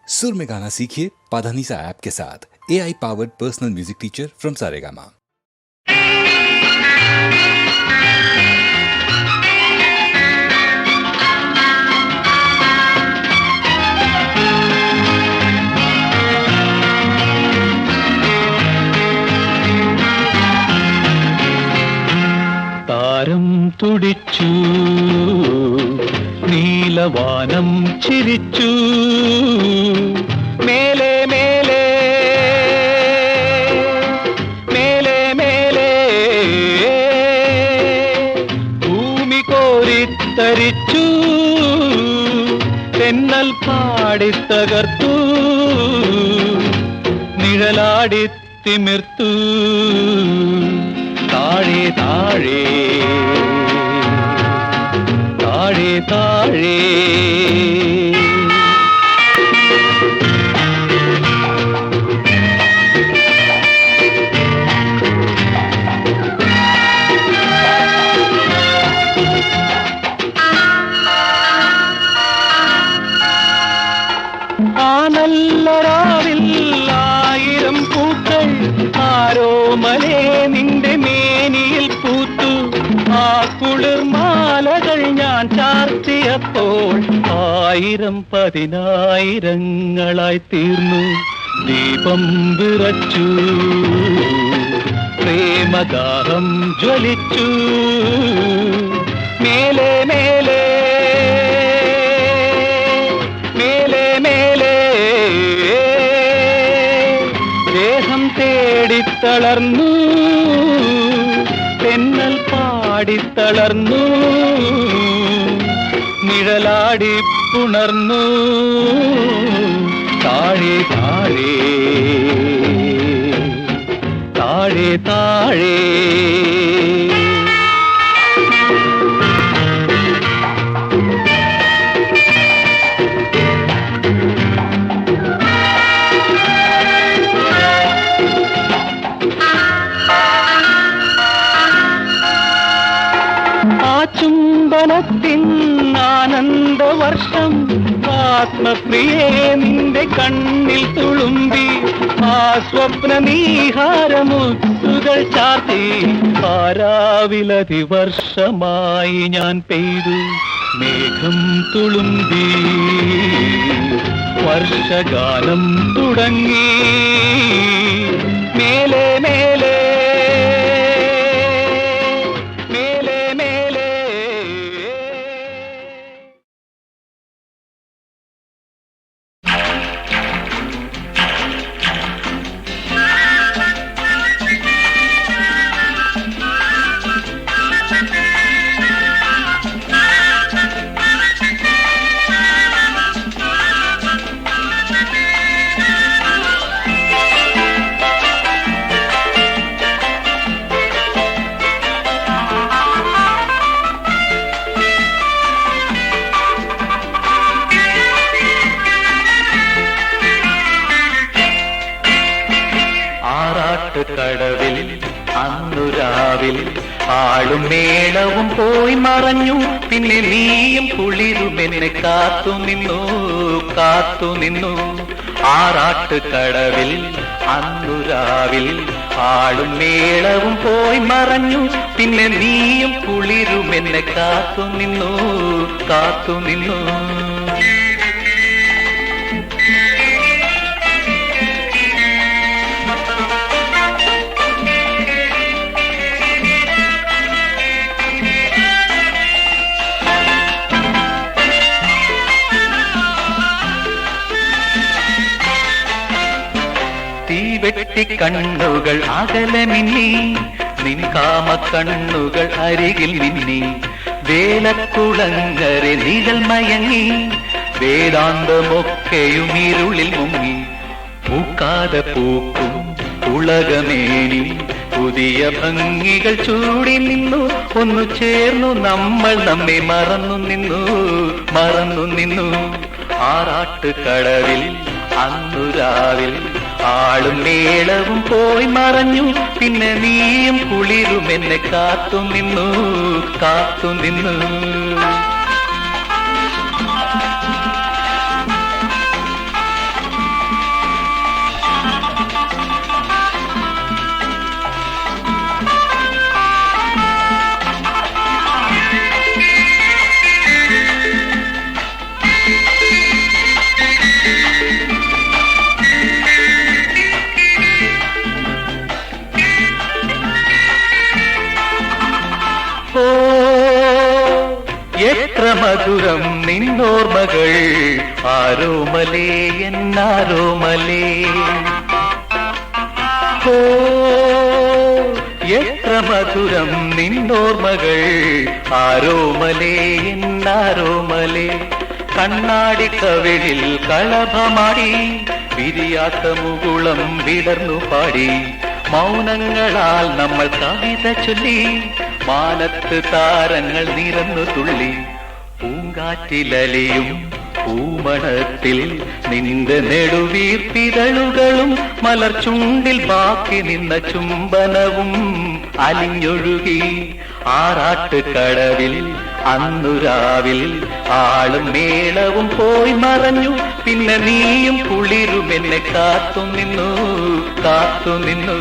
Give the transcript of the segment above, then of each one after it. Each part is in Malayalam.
सुर में गाना सीखिए पाधानीसा ऐप के साथ। AI powered personal music teacher from Saregama. താരം തുടിച്ചു, നീലവാനം ചിരിച്ചു, മേലെ മേലെ മേലെ മേലെ ഭൂമി കോരിത്തരിച്ചു, തെന്നൽ പാടിത്തകർത്തു, നിഴലാടി തിമിർത്തു, താഴെ താഴെ താഴെ താഴെ ആ നല്ല രാവിൽ ആയിരം പൂക്കൾ ആരോമലേ നിന്റെ മേനിയിൽ പൂത്തു. ആ കുളിർമാലകൾ ഞാൻ ചാർത്തിയപ്പോൾ ആയിരം പതിനായിരങ്ങളായി തീർന്നു. ദീപം വിറച്ചു, പ്രേമദാഹം ജ്വലിച്ചു, മേലെ മേലെ മേലെ മേലെ ദേഹം തേടിത്തളർന്നു, തെന്നൽ പാടിത്തളർന്നു, നിഴലാടി പുണർന്നു, താഴെ താഴെ താഴെ താഴെ ചുംബനത്തിൻ ആനന്ദവർഷം ആത്മപ്രിയേ നിന്റെ കണ്ണിൽ തുളുമ്പി. ആ സ്വപ്ന നീഹാരമുത്തുകൾ ചാർത്തി ആരാവിലതിവർഷമായി ഞാൻ പെയ്തു. മേഘം തുളുമ്പി, വർഷഗാനം തുടങ്ങി, മേലെ മേലെ കടവിൽ അന്നുരാവിൽ ആളും മേളവും പോയി മറഞ്ഞു. പിന്നെ നീയും കുളിരുമെന്നെ കാത്തു നിന്നു, കാത്തു നിന്നു. ആറാട്ട് കടവിൽ അന്നുരാവിൽ ആളും മേളവും പോയി മറഞ്ഞു. പിന്നെ നീയും കുളിരുമെന്നെ കാത്തു നിന്നു, കാത്തു നിന്നു. വെട്ടി കണ്ണുകൾ അകലെ മിന്നി, നിൻ കാമ കണ്ണുകൾ അരികിൽ മിന്നി. വേലക്കുളങ്ങരെ നിഴൽ മയങ്ങി, വേദാന്തമൊക്കെയും ഇരുളിൽ മുങ്ങി. പൂക്കാതെ പൂക്കും ഉലകമേനി പുതിയ ഭംഗികൾ ചൂടി നിന്നു. ഒന്നു ചേർന്നു നമ്മൾ നമ്മെ മറന്നു നിന്നു, മറന്നു നിന്നു. ആറാട്ട് കടവിൽ അന്നുരാവിൽ ആളും മേളവും പോയി മറഞ്ഞു. പിന്നെ നീയും കുളിരുമെന്നെ കാത്തു നിന്നു, കാത്തു നിന്നു. നിന്നോർമകൾ ആരോമലേ എന്നാരോമലേ. ഓ എത്ര മധുരം നിന്നോർമകൾ ആരോമലേ എന്നാരോമലേ. കണ്ണാടി കവിളിൽ കളഭമാടി വിരിയാത്ത മുകുളം വിടർന്നു പാടി മൗനങ്ങളാൽ നമ്മൾ കവിത ചൊല്ലി മാനത്ത് താരങ്ങൾ നിരന്നു തുള്ളി. പൂങ്കാറ്റിലലിയും പൂമണത്തിൽ നിന്റെ നെടുവീർപ്പിതളുകളും മലർച്ചുണ്ടിൽ ബാക്കി നിന്ന ചുംബനവും അലിഞ്ഞൊഴുകി ആറാട്ടുകടവിൽ അന്നുരാവിൽ ആളും മേളവും പോയി മറഞ്ഞു. പിന്നെ നീയും കുളിരും എന്നെ കാത്തുനിന്നു കാത്തുനിന്നു.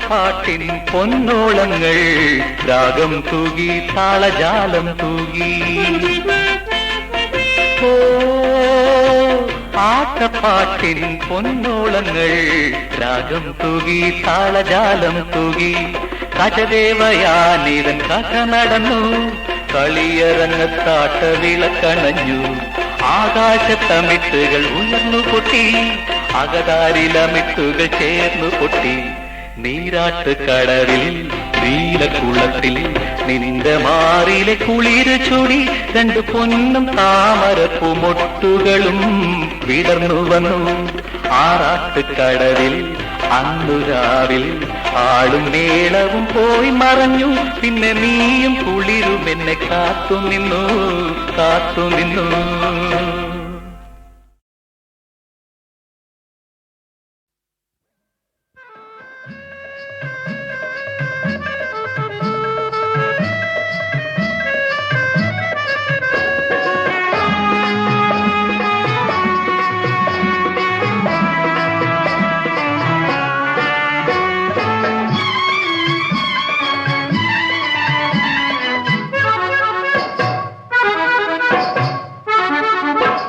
പാട്ടിൻ പൊന്നോളങ്ങൾ രാഗം തൂകി താളജാലം തൂകി. ഓ ആട്ടപ്പാട്ടിൻ പൊന്നോളങ്ങൾ രാഗം തൂകി താളജാലം തൂകി. കജദേവയാനിതൻ കഥ നടന്നു കളിയരങ്ങത്താട്ട വിളക്കണഞ്ഞു. ആകാശത്തമിട്ടുകൾ ഉയർന്നു പൊട്ടി അകതാരിലമിട്ടുകൾ ചേർന്നു പൊട്ടി. നീരാട്ടുകടവിൽ നീലക്കുളത്തിൽ നിന്റെ മാറിലെ കുളിര് ചൂടി രണ്ട് പൊന്നും താമരപ്പുമൊട്ടുകളും വിടർന്നു വന്നു. ആറാട്ടുകടവിൽ അന്നുരാവിൽ ആളും മേളവും പോയി മറഞ്ഞു. പിന്നെ നീയും കുളിരും എന്നെ കാത്തുനിന്നു കാത്തുനിന്നു.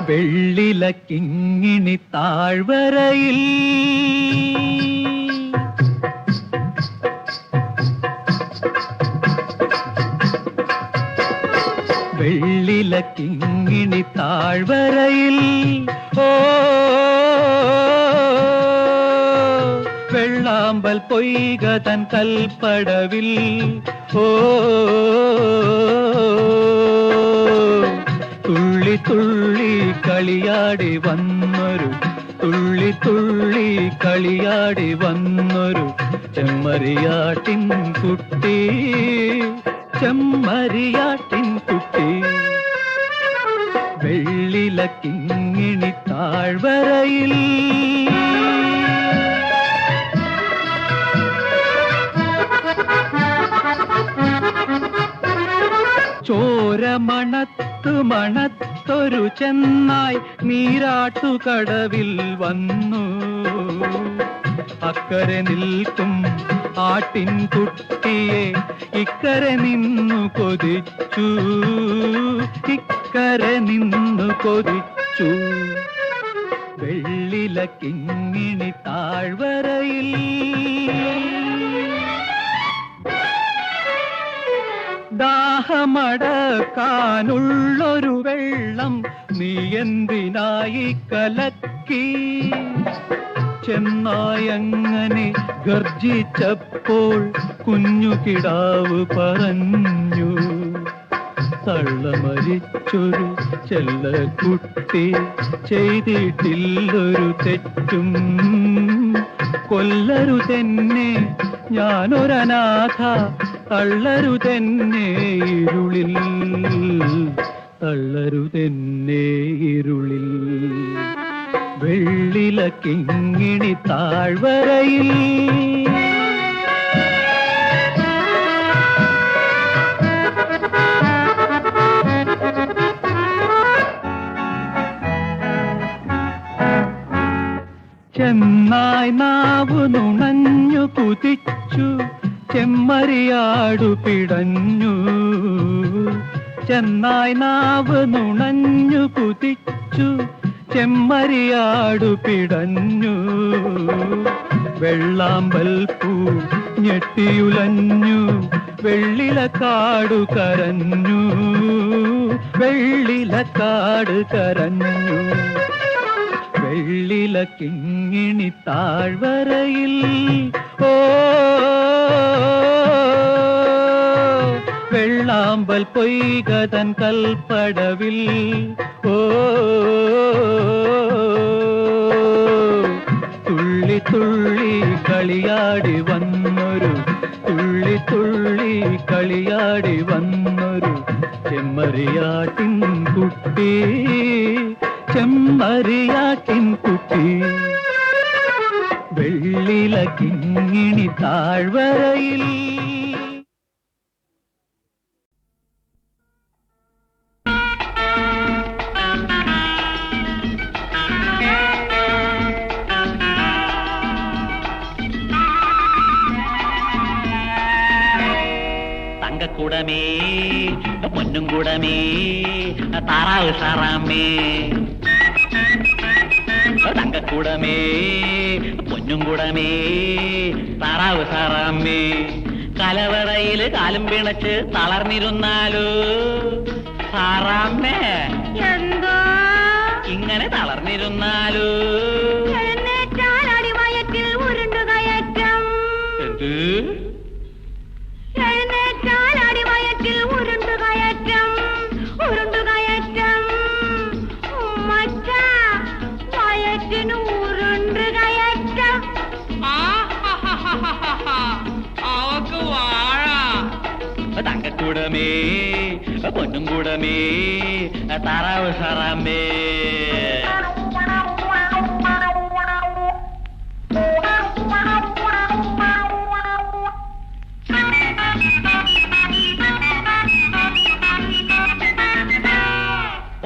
വെള്ളിലക്കിങ്ങിണി താഴ്വരയിൽ വെള്ളിലക്കിങ്ങിണി താഴ്വരയിൽ ഓ വെള്ളാമ്പൽ പൊയ്ക തൻ കൽപ്പടവിൽ ഓ തുള്ളി തുള്ളി കളിയാടി വന്നൊരു തുള്ളി തുള്ളി കളിയാടി വന്നൊരു ചെമ്മരിയാട്ടിൻ കുട്ടി ചെമ്മരിയാട്ടിൻ കുട്ടി. വെള്ളിലക്കിങ്ങിണി താഴ്വരയിൽ ചോര മണത്തൊരു ചെന്നായ് നീരാട്ടുകടവിൽ വന്നു. അക്കരെ നിൽക്കും ആട്ടിൻകുട്ടിയെ ഇക്കരെ നിന്നു കൊതിച്ചു ഇക്കരെ നിന്നു കൊതിച്ചു. വെള്ളിലക്കിങ്ങിണി താഴ്വരയിൽ ദാഹമടക്കാനുള്ളൊരു വെള്ളം നീ എന്തിനായി കലക്കി? ചെന്നായങ്ങനെ ഗർജിച്ചപ്പോൾ കുഞ്ഞുകിടാവ് പറഞ്ഞു, തള്ളമരിച്ചൊരു ചെല്ലക്കുട്ടി ചെയ്തിട്ടില്ലൊരു തെറ്റും. കൊല്ലരുതെന്നെ ഞാനൊരനാഥ, തള്ളരുതെന്നെ ഇരുളിൽ, തള്ളരുതെന്നെ ഇരുളിൽ. വെള്ളിലക്കിങ്ങിണി താഴ്വരയിൽ ചെന്നായ് നാവു നുണഞ്ഞു കുതിച്ചു ചെമ്മരിയാടു പിടഞ്ഞു. ചെന്നായ് നാവ് നുണഞ്ഞു കുതിച്ചു ചെമ്മരിയാടു പിടഞ്ഞു. വെള്ളാമ്പൽ പൂ ഞെട്ടിയുലഞ്ഞു വെള്ളിലക്കാടു കരഞ്ഞു. വെള്ളിലക്കാട് കരഞ്ഞു. വെള്ളില കിങ്ങിണി താഴ്വരയിൽ ഓ വെള്ളാമ്പൽ പൊയ്കതൻ കൽപ്പടവിൽ ഓ തുള്ളി തുള്ളി കളിയാടി വന്നൊരു തുള്ളി തുള്ളി കളിയാടി വന്നൊരു ചെമ്മരിയാട്ടിൻ കുട്ടി. ചെമ്മരിയാട്ടിൻ കുട്ടി. വെള്ളില കിങ്ങിണി താഴ്വരയിൽ. തങ്കക്കൂടമേ പൊന്നും കൂടമേ താറാവ് സാറാമേ. തങ്കക്കൂടമേ പൊന്നും കൂടമേ താറാവ് സാറാമേ. കലവറയില് കാലും പിണച്ച് തളർന്നിരുന്നാലോ സാറാമ്മേ. എന്തോ ഇങ്ങനെ തളർന്നിരുന്നാലോ അടിവയറ്റിൽ ഉരുണ്ടുകയറ്റം. എന്ത് എഴുന്നേറ്റാൽ അടിവയറ്റിൽ ഉരുണ്ടുകയറ്റം. ഉരുണ്ടുകയറ്റം ഉമ്മച്ച വയറ്റിന് ഉരുണ്ടുകയറ്റം. അവക്ക് വാഴ. തങ്കക്കൂടമേ പൊന്നും കൂടമേ താറാവ് സാറാമേ.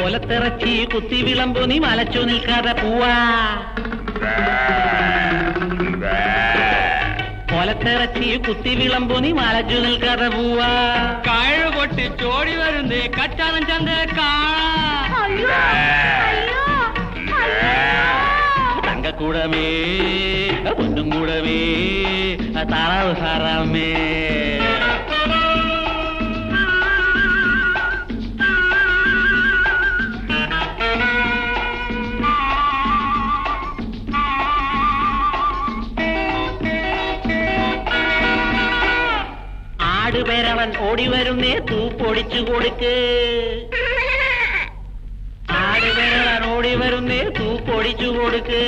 ഒലത്തിറച്ചി കുത്തി വിളമ്പു നീ മലച്ചു നിൽക്കാതെ പൂവാ. ഒലത്തിറച്ചി കുത്തി വിളമ്പു നീ മലച്ചു നിൽക്കാതെ പൂവാ. കഴു പൊട്ടി ചോടി വരുന്നേ കച്ചാനം ചന്ത അയ്യോ, അയ്യോ, അയ്യോ. തങ്കക്കൂടമേ പൊന്നും കൂടമേ താറാവ് സാറാമേ. ആടുപേരവൻ ഓടി വരുന്നേ തൂപ്പൊടിച്ചു കൊടുക്ക്. ആടുപേരവൻ ഓടി വരുന്നേ തൂപ്പൊടിച്ചു കൊടുക്ക്.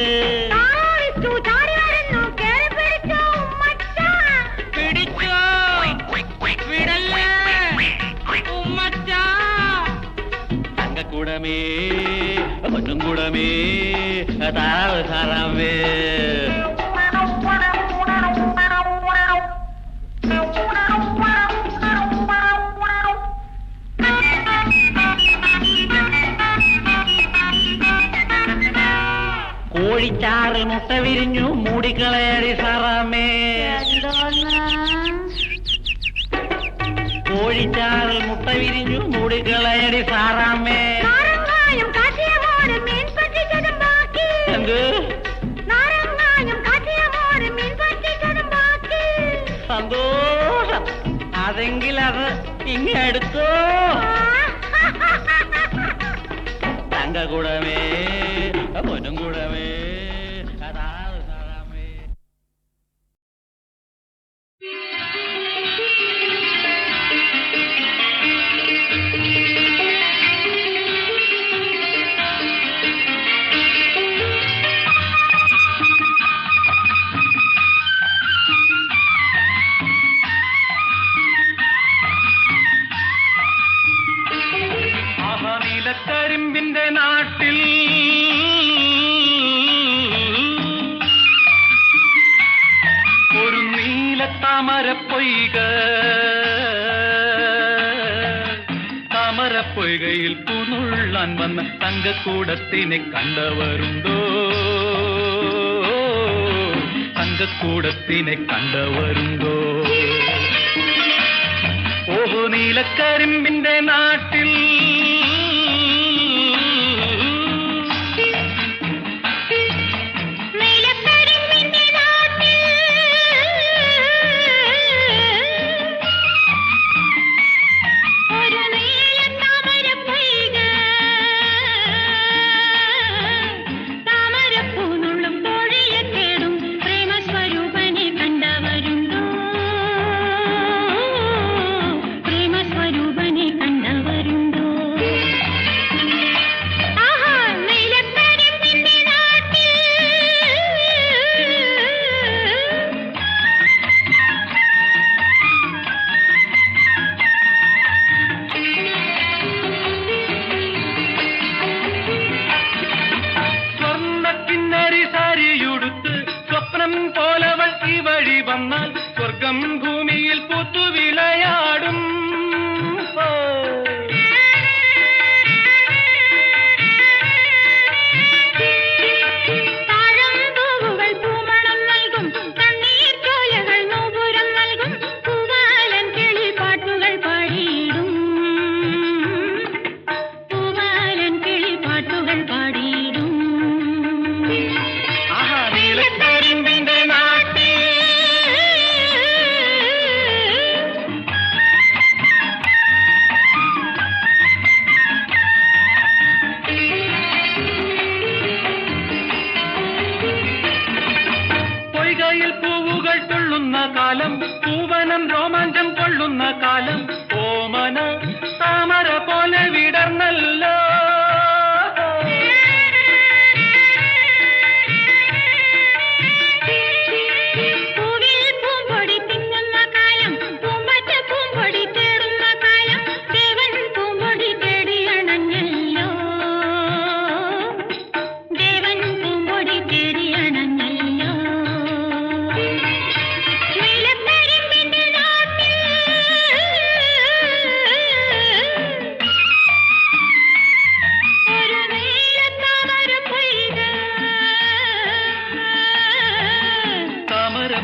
പിടിച്ചോ വിടല്ലേ ഉമ്മച്ച. തങ്കക്കൂടമേ പൊന്നും കൂടമേ താറാവ് സാറാമേ. കോഴിച്ചാറിൽ മുട്ട വിരിഞ്ഞു മൂടിക്കളയടി സാറാമേ. കോഴിച്ചാറിൽ മുട്ട വിരിഞ്ഞു മൂടിക്കളയടി സാറാമേ. എന്ത് സന്തോഷം. അതെങ്കിൽ അത് ഇങ്ങെടുത്തോ. തങ്കക്കൂടമേ പൊന്നും കൂടമേ താറാവ് സാറാമേ. നീലക്കരിമ്പിന്റെ നാട്ടിൽ ഒരു നീലത്താമരപ്പൊയ്ക. താമരപ്പൊയ്കയിൽ പൂനുള്ളാൻ വന്ന തങ്കക്കൂടത്തിനെ കണ്ടവരുണ്ടോ? തങ്കക്കൂടത്തിനെ കണ്ടവരുണ്ടോ? ഓഹോ നീലക്കരിമ്പിന്റെ നാട്ടിൽ സ്വർഗം ഭൂമിയിൽ പൂത്തുവിളയാടും. കാലം പൂവനം രോമാഞ്ചം കൊള്ളുന്ന കാലം ഓമന താമര പോലെ വിടർന്നല്ലോ.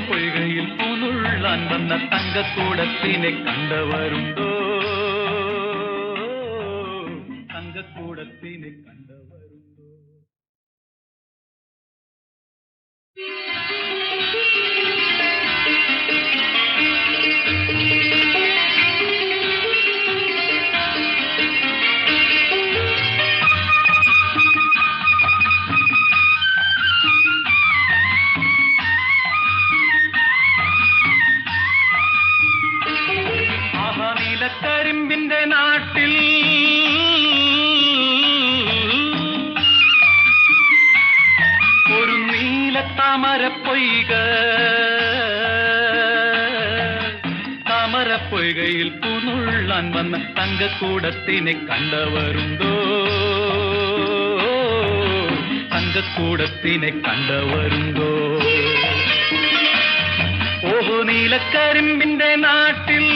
പൊയ്കയിൽ പൂനുള്ളാൻ വന്ന തങ്കക്കൂടത്തിനെ കണ്ടവരുണ്ടോ? തങ്കക്കൂടത്തിനെ കണ്ടവരുണ്ടോ? കരിമ്പിന്റെ നാട്ടിൽ ഒരു നീലത്താമരപ്പൊയ്ക, താമരപ്പൊയ്കയിൽ പൂനുള്ളാൻ വന്ന തങ്കക്കൂടത്തിനെ കണ്ടവരുണ്ടോ? തങ്കക്കൂടത്തിനെ കണ്ടവരുണ്ടോ? ഓഹോ നീലക്കരിമ്പിന്റെ നാട്ടിൽ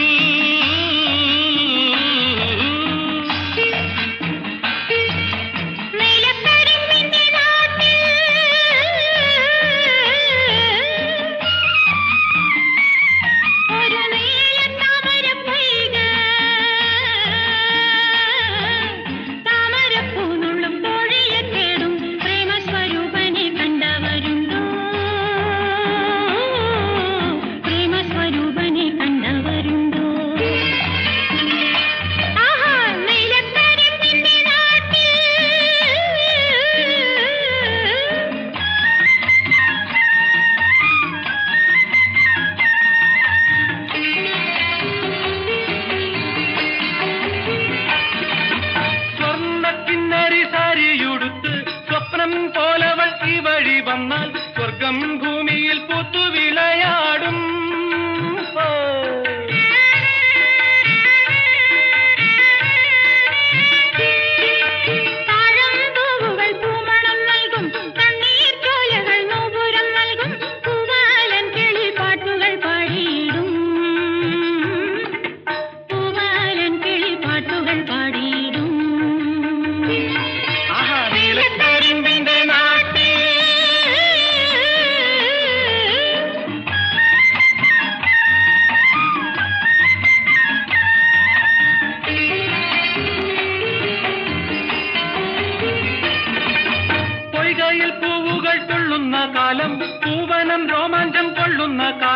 പോലവൾ ഈ വഴി വന്നാൽ സ്വർഗം ഭൂമിയിൽ പൂത്തുവിളയാടും.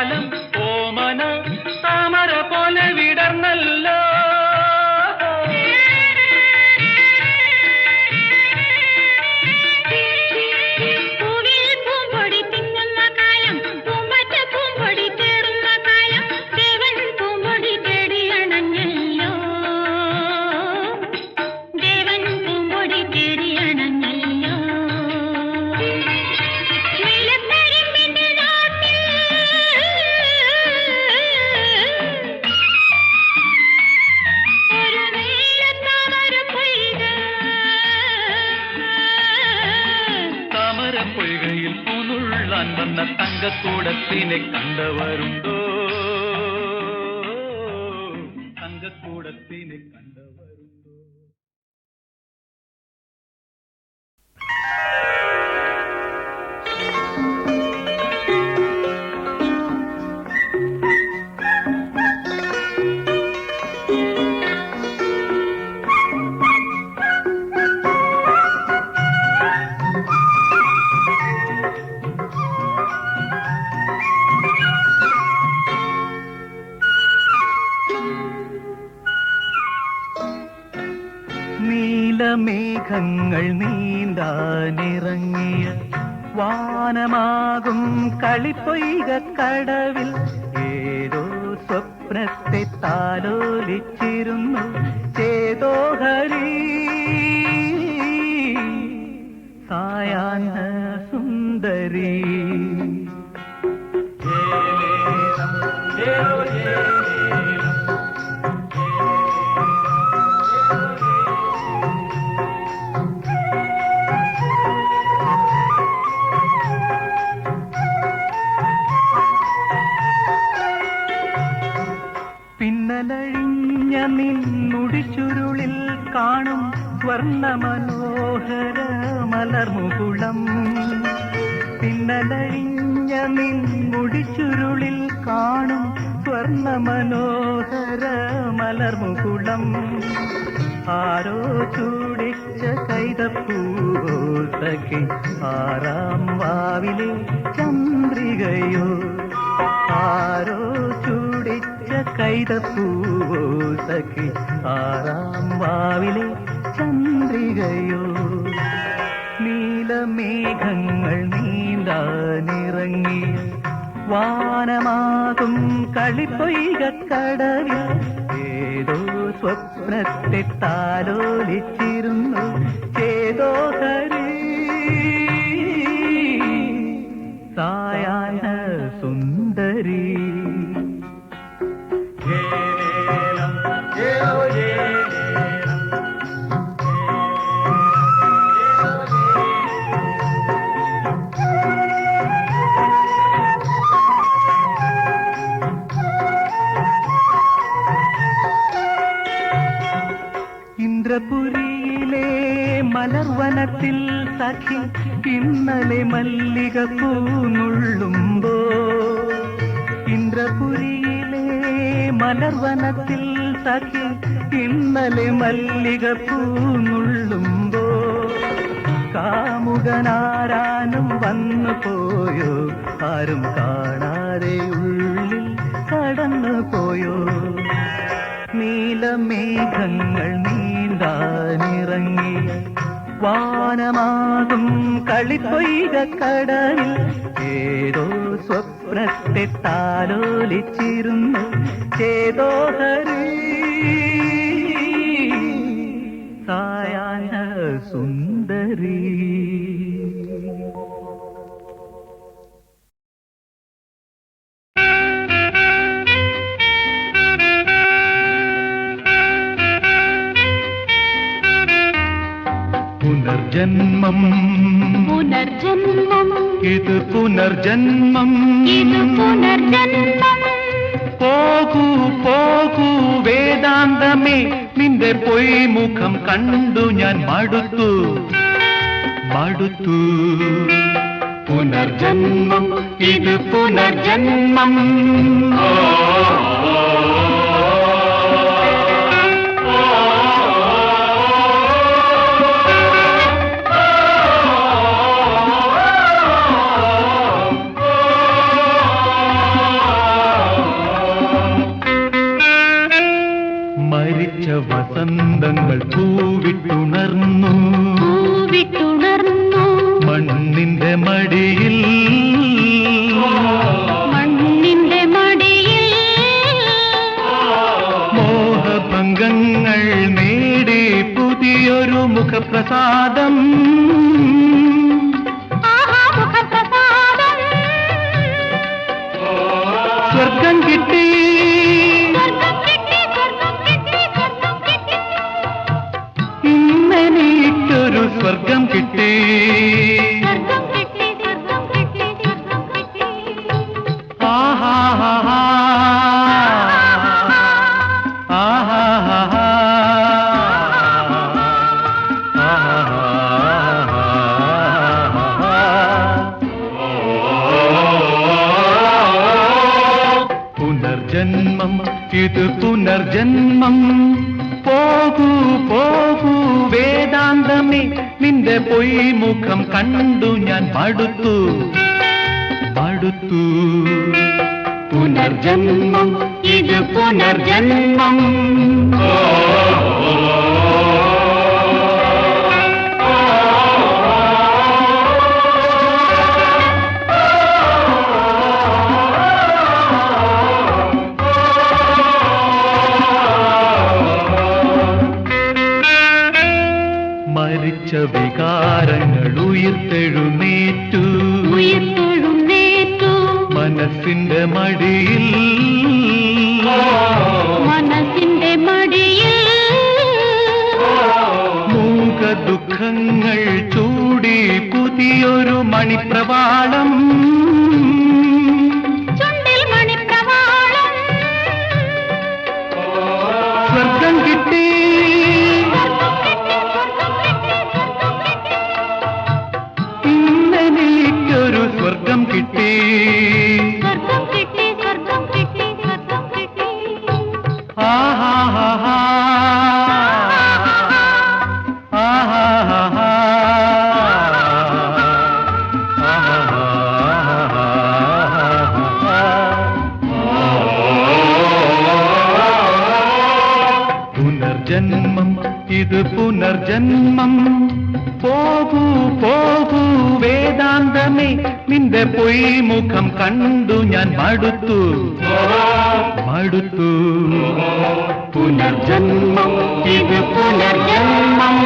കാലം ഓമന താമര പോലെ വിടർന്നല്ലോ. പൊയ്കയിൽ പൂനുള്ളാൻ വന്ന തങ്കക്കൂടത്തിനെ കണ്ടവരുണ്ടോ? തങ്കക്കൂടത്തിനെ കണ്ടവരുണ്ടോ? നീലമേഘങ്ങൾ നീന്താനിറങ്ങിയ വാനമാകും കളിപ്പൊയ്ക കടവിൽ ഏതോ സ്വപ്നത്തെ താലോലിച്ചിരുന്നു ചേതോഹരി സായാഹ്ന സുന്ദരി. പിന്നലഴിഞ്ഞ നിന്നുടിച്ചുരുളിൽ കാണും സ്വർണ്ണ മനോഹര മലർമുകുളം. പിന്നലഴിഞ്ഞ നിന്നുടിച്ചുരുളിൽ കാണും സ്വർണ്ണ മനോഹര മലർമുകുളം. ആരോ ചൂടിച്ച കൈതപ്പൂവോ സഖി ആറാം വാവിലെ ചന്ദ്രികയോ. ആരോ ചൂടിച്ച കൈതപ്പൂവോ സഖി ആറാം വാവിലെ ചന്ദ്രികയോ. നീലമേഘങ്ങൾ നീന്താനിറങ്ങി വാനമാകും കളിപ്പൊയ്ക കടവിൽ ഏതോ സ്വപ്നത്തെ താലോലിച്ചിരുന്നു ചേതോഹരി സായാഹ്ന സുന്ദരി. ഇന്ദ്രപുരിയിലെ മലർവനത്തിൽ സഖി ഇന്നലെ മല്ലികപ്പൂ നുള്ളുമ്പോ. ഇന്ദ്രപുരിയിലെ മലർവനത്തിൽ സഖി ഇന്നലെ മല്ലികപ്പൂ നുള്ളുമ്പോ. കാമുകനാരാനും വന്നു പോയോ ആരും കാണാതെ ഉള്ളിൽ കടന്നു പോയോ. നീലമേഘങ്ങൾ നീന്താനിറങ്ങി വാനമാകും കളിപ്പൊയ്ക കടലിൽ ഏതോ സ്വപ്നത്തെ താലോലിച്ചിരുന്നു ചേതോഹരി സായാഹ്ന സുന്ദരി. പുനർജന്മം പുനർജന്മം ഇത് പുനർജന്മം ഇത് പുനർജന്മം. പോകൂ പോകൂ വേദാന്തമേ നിന്റെ പൊയ്മുഖം കണ്ടു ഞാൻ മടുത്തു മടുത്തു. പുനർജന്മം ഇത് പുനർജന്മം. മടിയിൽ മണ്ണിന്റെ മടിയിൽ മോഹഭംഗങ്ങൾ നേടി പുതിയൊരു മുഖപ്രസാദം മുഖപ്രസാദം സ്വർഗം കിട്ടി സ്വർഗം കിട്ടി സ്വർഗം കിട്ടി സ്വർഗം കിട്ടി ഇന്നെനിക്കൊരു സ്വർഗം കിട്ടി സ്വർഗം കിട്ടി സ്വർഗം കിട്ടി സ്വർഗം കിട്ടി ആഹാ ആഹാ പുനർജന്മം ഇത് പുനർജന്മം പോകൂ പോകൂ വേദാന്തമേ നിന്റെ പൊയ്മുഖം കണ്ടു ഞാൻ മടുത്തു മടുത്തു പുനർജന്മം ഇത് പുനർജന്മം മരിച്ച വികാരങ്ങൾ ഉയർത്തെഴുന്നേറ്റു ഉയർത്തെഴുന്നേറ്റു മനസ്സിന്റെ മടിയിൽ മനസ്സിന്റെ മടിയിൽ മൂക ദുഃഖങ്ങൾ ചൂടി പുതിയൊരു മണിപ്രവാളം ചുണ്ടിൽ മണിപ്രവാളം സ്വർഗം കിട്ടി സ്വർഗം കിട്ടി സ്വർഗം കിട്ടി സ്വർഗം കിട്ടി ഇന്നെനിക്കൊരു സ്വർഗം കിട്ടി സ്വർഗം കിട്ടി സ്വർഗം കിട്ടി സ്വർഗം കിട്ടി ആഹാ ആഹാ പുനർജന്മം ഇത് പുനർജന്മം പോകൂ പോകൂ വേദാന്തമേ നിന്റെ പൊയ്മുഖം കണ്ടു ഞാൻ മടുത്തു മടുത്തു പുനർജന്മം ഇത് പുനർജന്മം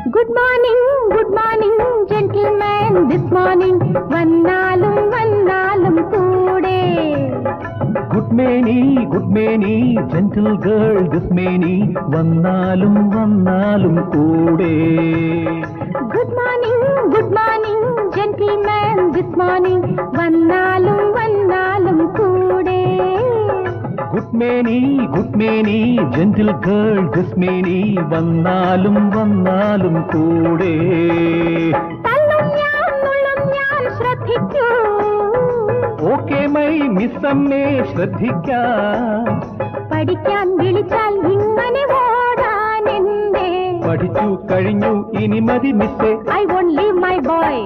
good morning gentlemen this morning വന്നാലും വന്നാലും കൂടെ good Meni gentle girl this മേനി വന്നാലും വന്നാലും കൂടെ good morning gentlemen this morning വന്നാലും വന്നാലും കൂടെ good Meni gentle girl this മേനി വന്നാലും വന്നാലും കൂടെ തള്ളും ഞാൻ ശ്രദ്ധിക്കൂ ഓക്കെ മൈ മിസ്സമ്മേ ശ്രദ്ധിക്കാം പഠിക്കാൻ വിളിച്ചാൽ ഇങ്ങനെ ഓടാൻ എന്തേ പഠിച്ചു കഴിഞ്ഞു ഇനി മതി മിസ്സേ I won't leave my boy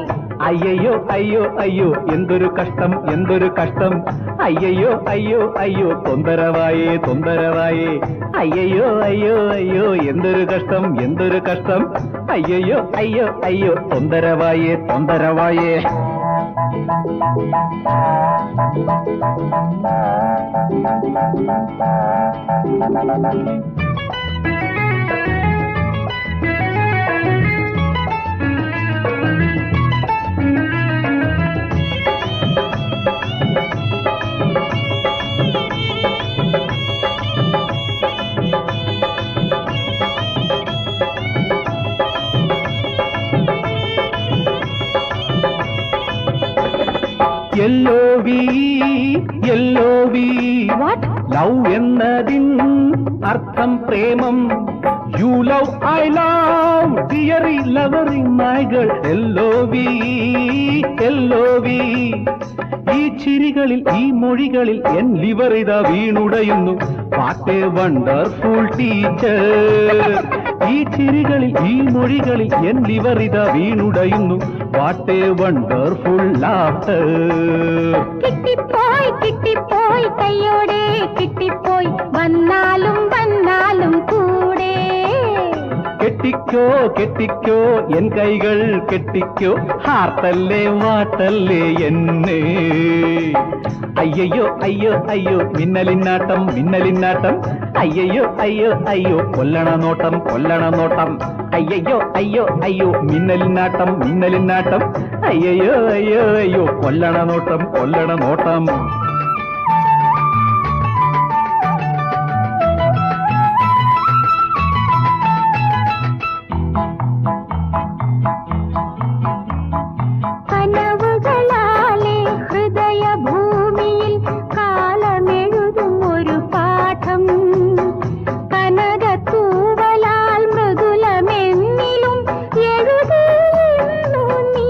അയ്യോ അയ്യോ അയ്യോ എന്തൊരു കഷ്ടം അയ്യോ അയ്യോ അയ്യോ തൊന്തരവായേ അയ്യോ അയ്യോ അയ്യോ എന്തൊരു കഷ്ടം അയ്യോ അയ്യോ അയ്യോ തൊന്തരവായേ Yellow V. What? ലവ് എന്നതിൻ അർത്ഥം പ്രേമം. You love I love dearie lovely my girl. LOV LOV. ഈ ചിരികളിൽ ഈ മൊഴികളിൽ എൻ ലിവർ ഇതാ വീണുടയുന്നു. What a wonderful teacher. ഈ ചിരികളിൽ ഈ മൊഴികളിൽ എൻ ലിവർ ഇതാ വീണുടയുന്നു. What a wonderful laughter. കിട്ടിപ്പോയി കിട്ടിപ്പോയി കയ്യോടെ കിട്ടിപ്പോയി വന്നാലും വന്നാലും കൂടെ. കെട്ടിക്കോ കെട്ടിക്കോ എൻ കൈകൾ കെട്ടിക്കോ. ഹാർട്ടല്ലേ വാട്ടല്ലേ എന്നെ. അയ്യയ്യോ അയ്യോ അയ്യോ മിന്നലിന്നാട്ടം മിന്നലിന്നാട്ടം. അയ്യയ്യോ അയ്യോ അയ്യോ കൊല്ലണ നോട്ടം കൊല്ലണ നോട്ടം. അയ്യയ്യോ അയ്യോ അയ്യോ മിന്നലിന്നാട്ടം മിന്നലിന്നാട്ടം. അയ്യയ്യോ അയ്യോ അയ്യോ കൊല്ലണ നോട്ടം കൊല്ലണ നോട്ടം. കനവുകളാലെ ഹൃദയഭൂമിയിൽ കാലമെഴുതും ഒരു പാഠം. കനകത്തൂവലാൽ മൃദുലമെന്നിലും എഴുതുന്നു നീ.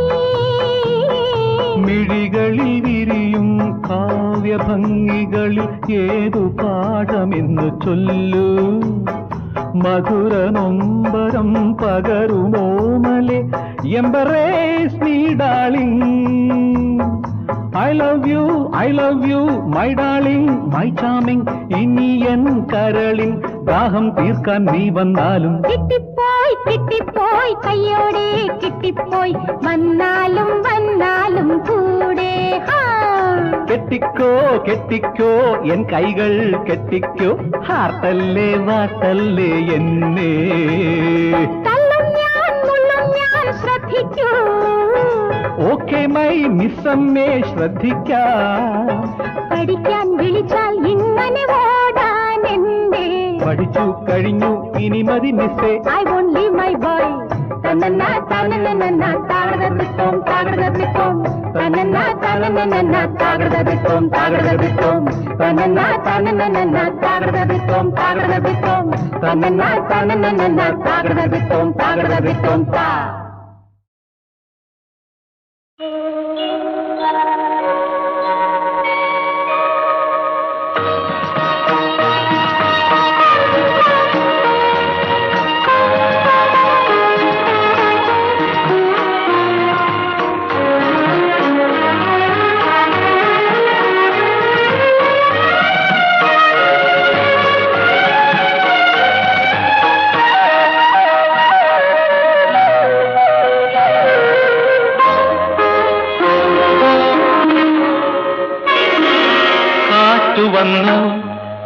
മിഴികളിൽ വിരിയും കാവ്യഭംഗികളിൽ ഏതു പാഠമെന്ന് ചൊല്ലൂ. മധുര നൊമ്പരം പകരുമോമലെ embrace me darling. I love you my darling my charming. ഇനി എൻ കരളിൻ ദാഹം തീർക്കാൻ നീ വന്നാലും. കിട്ടിപ്പോയി കിട്ടിപ്പോയി കയ്യോടെ കിട്ടിപ്പോയി വന്നാലും വന്നാലും കൂടെ. കെട്ടിക്കോ കെട്ടിക്കോ എൻ കൈകൾ കെട്ടിക്കോ. ഹാർട്ടല്ലേ വാട്ടല്ലേ എന്നെ. തള്ളും ഞാൻ മുള്ളും ഞാൻ ശ്രദ്ധിക്കൂ. ഓക്കെ മൈ മിസ്സമ്മേ ശ്രദ്ധിക്കാം. പഠിക്കാൻ വിളിച്ചാൽ ഇങ്ങനെ ഓടാൻ എന്തേ. പഠിച്ചു കഴിഞ്ഞു ഇനി മതി മിസ്സേ. I won't leave my boy. തന്നന്ന തന്നന്ന താകടതിത്തോം താകടതിത്തോം. തന്നന്ന തന്നന്ന താകടതിത്തോം താകടതിത്തോം. തന്നന്ന തന്നന്ന താകടതിത്തോം താകടതിത്തോം. തന്നന്ന തന്നന്ന താകടതിത്തോം താകടതിത്തോം താ. വന്നു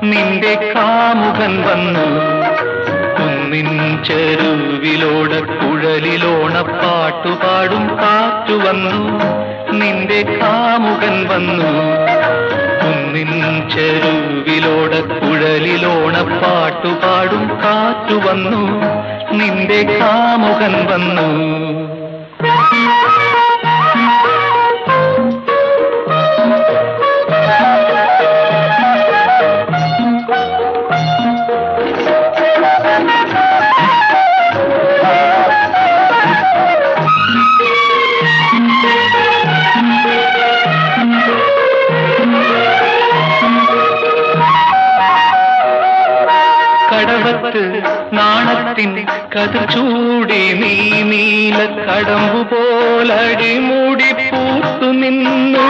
നിന്റെ കാമുകൻ വന്നു. കുന്നിൻ ചെരുവിലോട കുഴലിലോണ പാട്ടുപാടും കാറ്റു വന്നു. നിന്റെ കാമുകൻ വന്നു. കുന്നിൻ ചെരുവിലോട കുഴലിലോണ പാട്ടുപാടും കാറ്റു വന്നു. നിന്റെ കാമുകൻ വന്നു. കടവത്ത് നാണത്തിൻ കതിർ ചൂടി നീ നീല കടമ്പു പോലടിമൂടി പൂത്തു നിന്നു.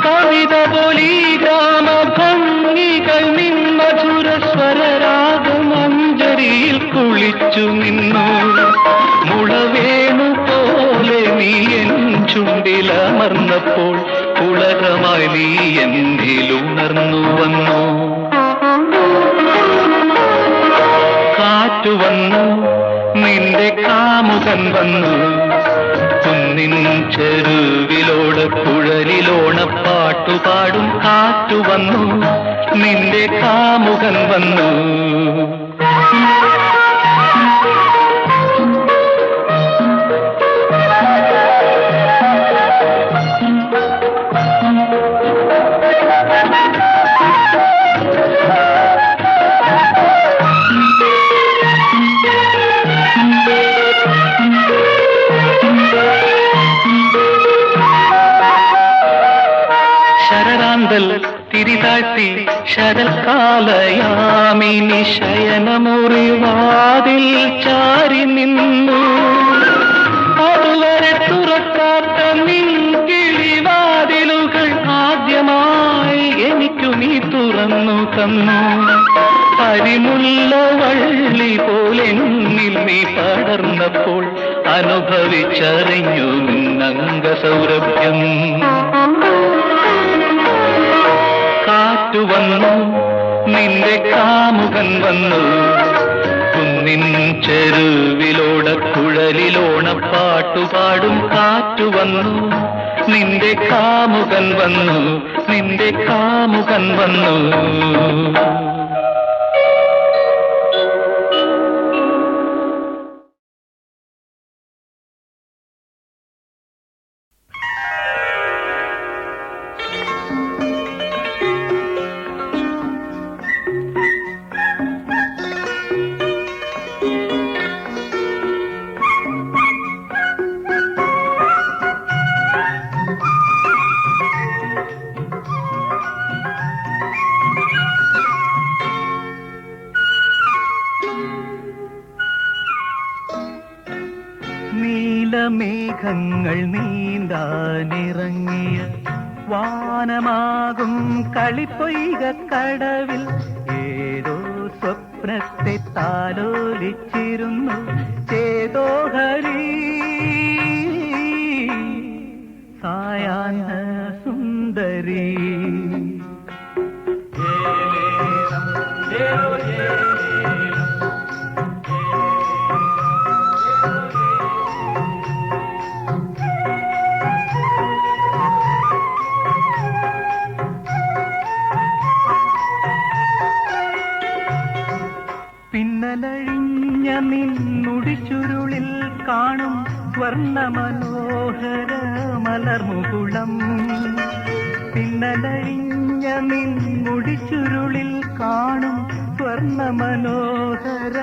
കവിത പോലീ ഗ്രാമഭംഗികൾ നിൻ മധുര സ്വരരാഗമഞ്ജരിയിൽ കുളിച്ചു നിന്നു. മുളവേണു പോലെ നീ എൻ ചുണ്ടിലമർന്നപ്പോൾ പുളകമായി നീ എന്നിലുണർന്നു വന്നു. കാറ്റു വന്നു നിന്റെ കാമുകൻ വന്നു. കുന്നിൻ ചെരുവിലോട് കുഴലിലോണ പാട്ടുപാടും കാറ്റു വന്നു. നിന്റെ കാമുകൻ വന്നു. ശരൽക്കാലയാമിനി ശയനമുറിവാതിൽ ചാരി നിന്നു. അതുവരെ തുറക്കാത്ത നിൻ കിളിവാതിലുകൾ ആദ്യമായി എനിക്കു നീ തുറന്നു തന്നു. പരിമുല്ല വള്ളി പോലെന്നിൽ നീ പടർന്നപ്പോൾ അനുഭവിച്ചറിഞ്ഞു നിന്നംഗസൗരഭ്യം. കാറ്റു വന്നു, നിന്റെ കാമുകൻ വന്നു, കുന്നിൻ ചെരുവിലോട കുഴലിലോണ പാട്ടുപാടും കാറ്റു വന്നു. നിന്റെ കാമുകൻ വന്നു, നിന്റെ കാമുകൻ വന്നു. നീലമേഘങ്ങൾ നീന്താനിറങ്ങിയ വാനമാകും കളിപ്പൊയ്ക കടവിൽ ഏതോ സ്വപ്നത്തെ താലോലിച്ചിരുന്നു ചേതോഹരി സായാഹ്ന സുന്ദരി. പിന്നലഴിഞ്ഞ നിന്നുടിച്ചുരുളിൽ കാണും സ്വർണ്ണ മനോഹര മലർമുകുളം. പിന്നലഴിഞ്ഞ നിന്നുടിച്ചുരുളിൽ കാണും സ്വർണ്ണ മനോഹര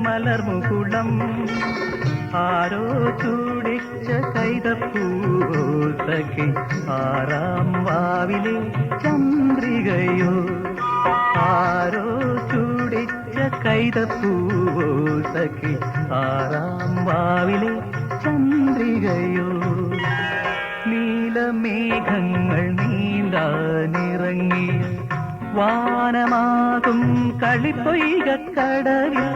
മലർമുകുളം. ആരോ ചൂടിച്ച കൈതപ്പൂവോ സഖി, ആറാം വാവിലെ ചന്ദ്രികയോ. ആരോ ചൂടിച്ച കൈതപ്പൂവോ സഖി, ആറാം വാവിലെ ചന്ദ്രികയോ. നീലമേഘങ്ങൾ നീന്താനിറങ്ങി വാനമാകും കളിപ്പൊയ്ക കടവിൽ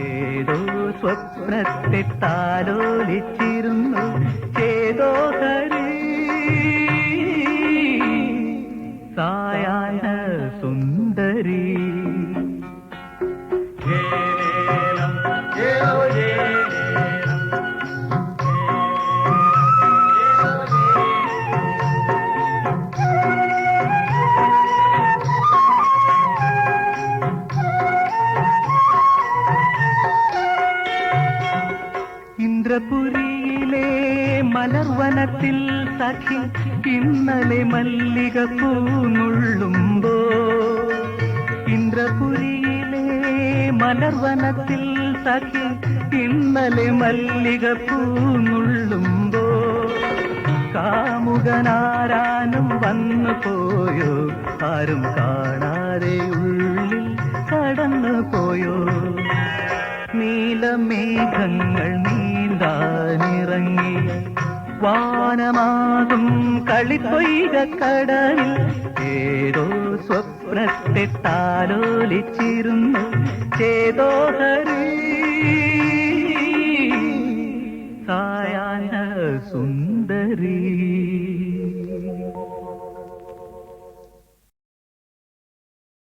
ഏതോ സ്വപ്നത്തെ താലോലിച്ചിരുന്നു ചേതോഹരി സായാഹ്ന സുന്ദരി. ഇന്ദ്രപുരിയിലെ മലർവനത്തിൽ സഖി ഇന്നലെ മല്ലിക പൂനുള്ളുമ്പോ. ഇന്ദ്രപുരിയിലെ മലർവനത്തിൽ സഖി ഇന്നലെ മല്ലിക പൂനുള്ളുമ്പോ. കാമുകനാരാനും വന്നു പോയോ, ആരും കാണാതെ ഉള്ളിൽ കടന്നു പോയോ. നീലമേഘങ്ങൾ നീന്താനിറങ്ങി വാനമാകും കളിപ്പൊയ്ക കടലിൽ ഏതോ സ്വപ്നത്തെ താലോലിച്ചിരുന്നു ചേതോഹരി സായാഹ്ന സുന്ദരി.